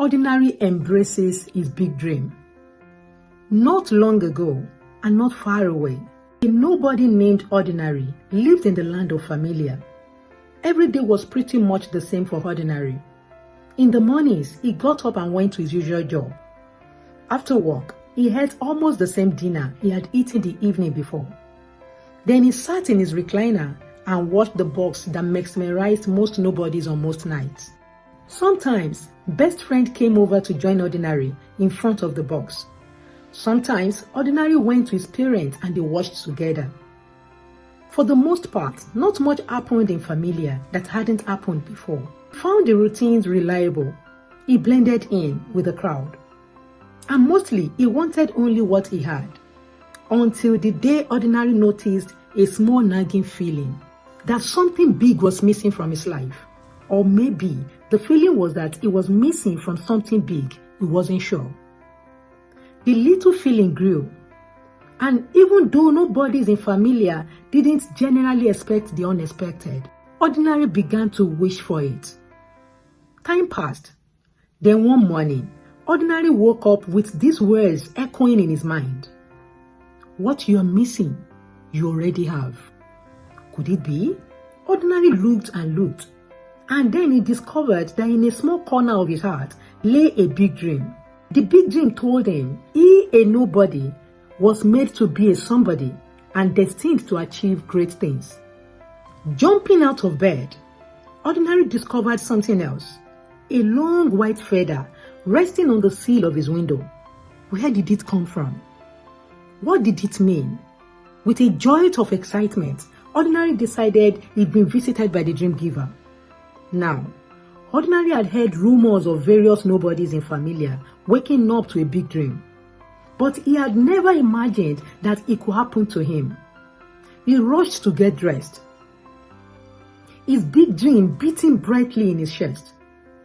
Ordinary embraces his big dream. Not long ago, and not far away, a nobody named Ordinary lived in the land of Familia. Every day was pretty much the same for Ordinary. In the mornings, he got up and went to his usual job. After work, he ate almost the same dinner he had eaten the evening before. Then he sat in his recliner and watched the box that mesmerized most nobodies on most nights. Sometimes, best friend came over to join Ordinary in front of the box. Sometimes, Ordinary went to his parents and they watched together. For the most part, not much happened in Familia that hadn't happened before. He found the routines reliable. He blended in with the crowd. And mostly, he wanted only what he had. Until the day Ordinary noticed a small nagging feeling that something big was missing from his life. Or maybe the feeling was that it was missing from something big, he wasn't sure. The little feeling grew. And even though nobody in Familia didn't generally expect the unexpected, Ordinary began to wish for it. Time passed. Then one morning, Ordinary woke up with these words echoing in his mind. What you are missing, you already have. Could it be? Ordinary looked and looked. And then he discovered that in a small corner of his heart lay a big dream. The big dream told him he, a nobody, was made to be a somebody and destined to achieve great things. Jumping out of bed, Ordinary discovered something else. A long white feather resting on the sill of his window. Where did it come from? What did it mean? With a jolt of excitement, Ordinary decided he'd been visited by the dream giver. Now, Ordinary had heard rumors of various nobodies in Familia waking up to a big dream. But he had never imagined that it could happen to him. He rushed to get dressed. His big dream beating brightly in his chest.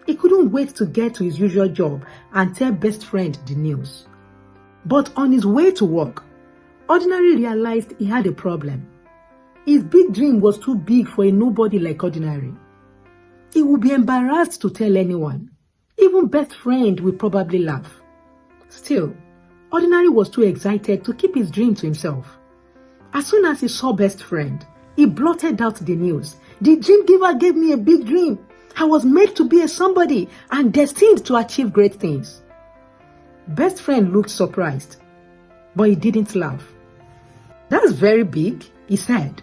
He couldn't wait to get to his usual job and tell best friend the news. But on his way to work, Ordinary realized he had a problem. His big dream was too big for a nobody like Ordinary. He would be embarrassed to tell anyone. Even best friend would probably laugh. Still, Ordinary was too excited to keep his dream to himself. As soon as he saw best friend, he blurted out the news. The dream giver gave me a big dream. I was made to be a somebody and destined to achieve great things. Best friend looked surprised, but he didn't laugh. That's very big, he said.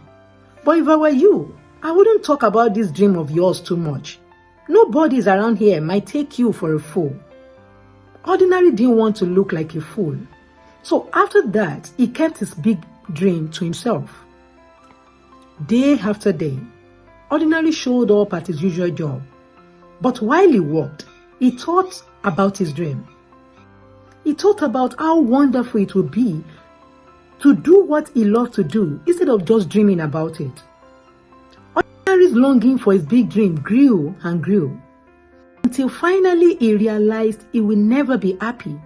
But if I were you, I wouldn't talk about this dream of yours too much. Nobody around here might take you for a fool. Ordinary didn't want to look like a fool. So after that, he kept his big dream to himself. Day after day, Ordinary showed up at his usual job. But while he worked, he thought about his dream. He thought about how wonderful it would be to do what he loved to do instead of just dreaming about it. Ordinary's longing for his big dream grew and grew, until finally he realized he will never be happy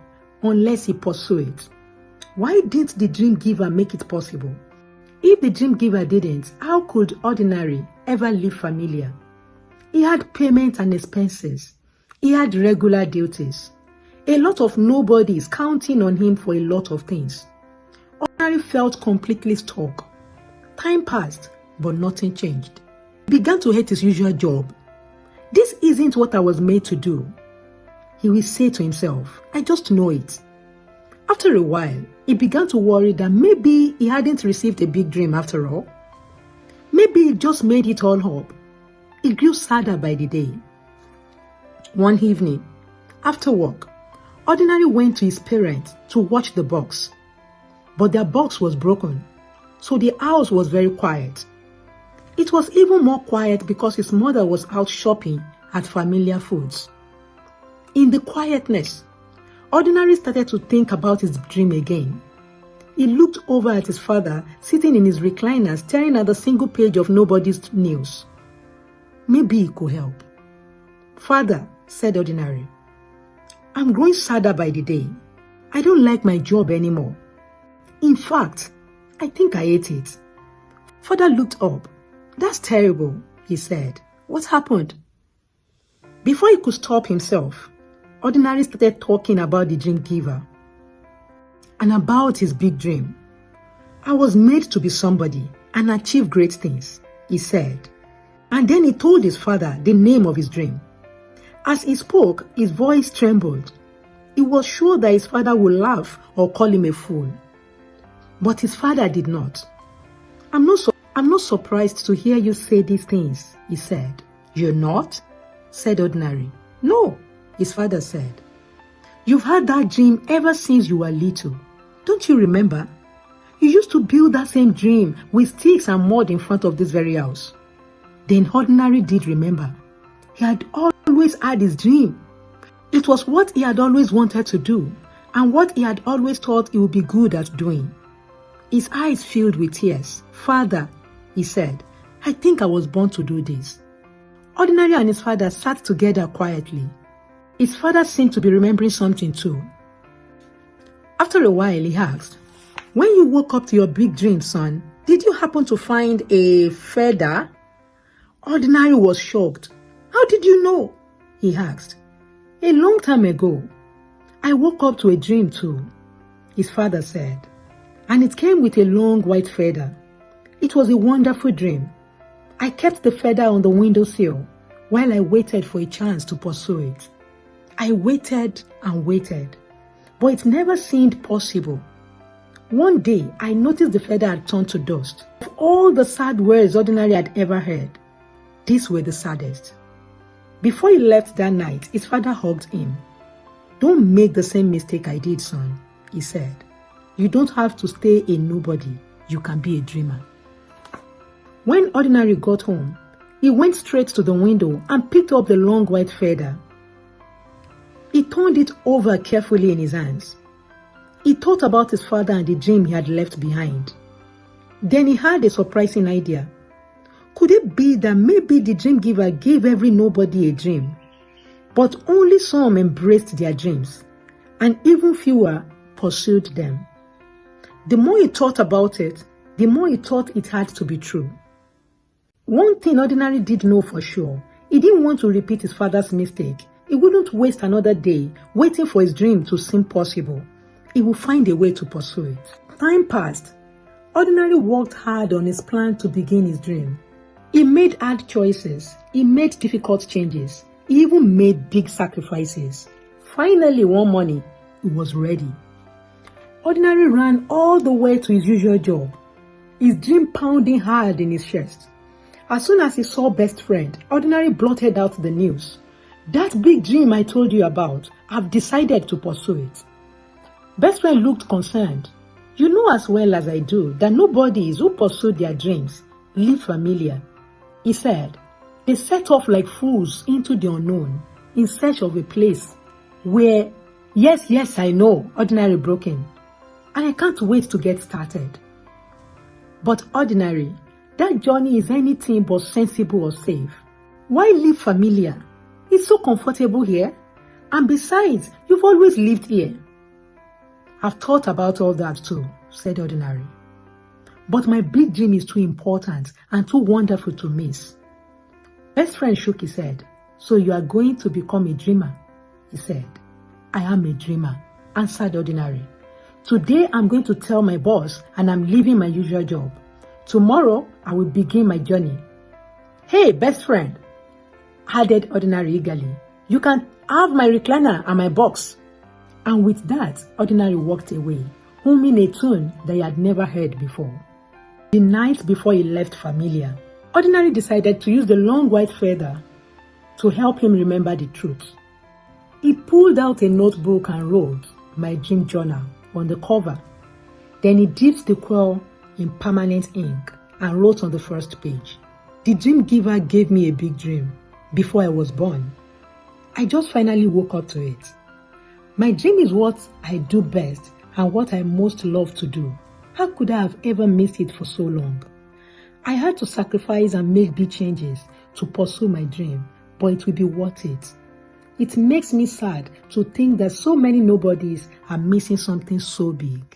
unless he pursues it. Why didn't the dream giver make it possible? If the dream giver didn't, how could Ordinary ever live Familia? He had payment and expenses. He had regular duties. A lot of nobodies counting on him for a lot of things. Ordinary felt completely stuck. Time passed, but nothing changed. He began to hate his usual job. This isn't what I was made to do. He will say to himself, I just know it. After a while, he began to worry that maybe he hadn't received a big dream after all. Maybe he just made it all up. He grew sadder by the day. One evening, after work, Ordinary went to his parents to watch the box. But their box was broken, so the house was very quiet. It was even more quiet because his mother was out shopping at Familia Foods. In the quietness, Ordinary started to think about his dream again. He looked over at his father sitting in his recliner staring at the single page of nobody's news. Maybe he could help. Father, said Ordinary, I'm growing sadder by the day. I don't like my job anymore. In fact, I think I hate it. Father looked up. That's terrible, he said. What happened? Before he could stop himself, Ordinary started talking about the dream giver and about his big dream. I was made to be somebody and achieve great things, he said. And then he told his father the name of his dream. As he spoke, his voice trembled. He was sure that his father would laugh or call him a fool. But his father did not. I'm not surprised to hear you say these things, he said. You're not? Said Ordinary. No, his father said. You've had that dream ever since you were little. Don't you remember? You used to build that same dream with sticks and mud in front of this very house. Then Ordinary did remember. He had always had his dream. It was what he had always wanted to do and what he had always thought he would be good at doing. His eyes filled with tears. Father, he said, I think I was born to do this. Ordinary and his father sat together quietly. His father seemed to be remembering something too. After a while, he asked, when you woke up to your big dream, son, did you happen to find a feather? Ordinary was shocked. How did you know? He asked. A long time ago, I woke up to a dream too, his father said, and it came with a long white feather. It was a wonderful dream. I kept the feather on the windowsill while I waited for a chance to pursue it. I waited and waited, but it never seemed possible. One day, I noticed the feather had turned to dust. Of all the sad words Ordinary had ever heard, these were the saddest. Before he left that night, his father hugged him. Don't make the same mistake I did, son, he said. You don't have to stay a nobody. You can be a dreamer. When Ordinary got home, he went straight to the window and picked up the long white feather. He turned it over carefully in his hands. He thought about his father and the dream he had left behind. Then he had a surprising idea. Could it be that maybe the dream giver gave every nobody a dream, but only some embraced their dreams, and even fewer pursued them? The more he thought about it, the more he thought it had to be true. One thing Ordinary did know for sure, he didn't want to repeat his father's mistake. He wouldn't waste another day waiting for his dream to seem possible. He would find a way to pursue it. Time passed. Ordinary worked hard on his plan to begin his dream. He made hard choices. He made difficult changes. He even made big sacrifices. Finally, one morning, he was ready. Ordinary ran all the way to his usual job, his dream pounding hard in his chest. As soon as he saw Best Friend, Ordinary blurted out the news. That big dream I told you about, I've decided to pursue it. Best Friend looked concerned. You know as well as I do that nobody who pursue their dreams live familiar. He said, they set off like fools into the unknown in search of a place where, yes, I know, Ordinary broke in. And I can't wait to get started. But Ordinary, that journey is anything but sensible or safe. Why live familiar? It's so comfortable here. And besides, you've always lived here. I've thought about all that too, said Ordinary. But my big dream is too important and too wonderful to miss. Best Friend shook his head. So you are going to become a dreamer, he said. I am a dreamer, answered Ordinary. Today I'm going to tell my boss and I'm leaving my usual job. Tomorrow I will begin my journey. Hey, Best Friend, added Ordinary eagerly. You can have my recliner and my box. And with that, Ordinary walked away, humming a tune that he had never heard before. The night before he left Familia, Ordinary decided to use the long white feather to help him remember the truth. He pulled out a notebook and wrote My Dream Journal on the cover. Then he dipped the quill in permanent ink and wrote on the first page. The dream giver gave me a big dream before I was born. I just finally woke up to it. My dream is what I do best and what I most love to do. How could I have ever missed it for so long? I had to sacrifice and make big changes to pursue my dream, but it will be worth it. It makes me sad to think that so many nobodies are missing something so big.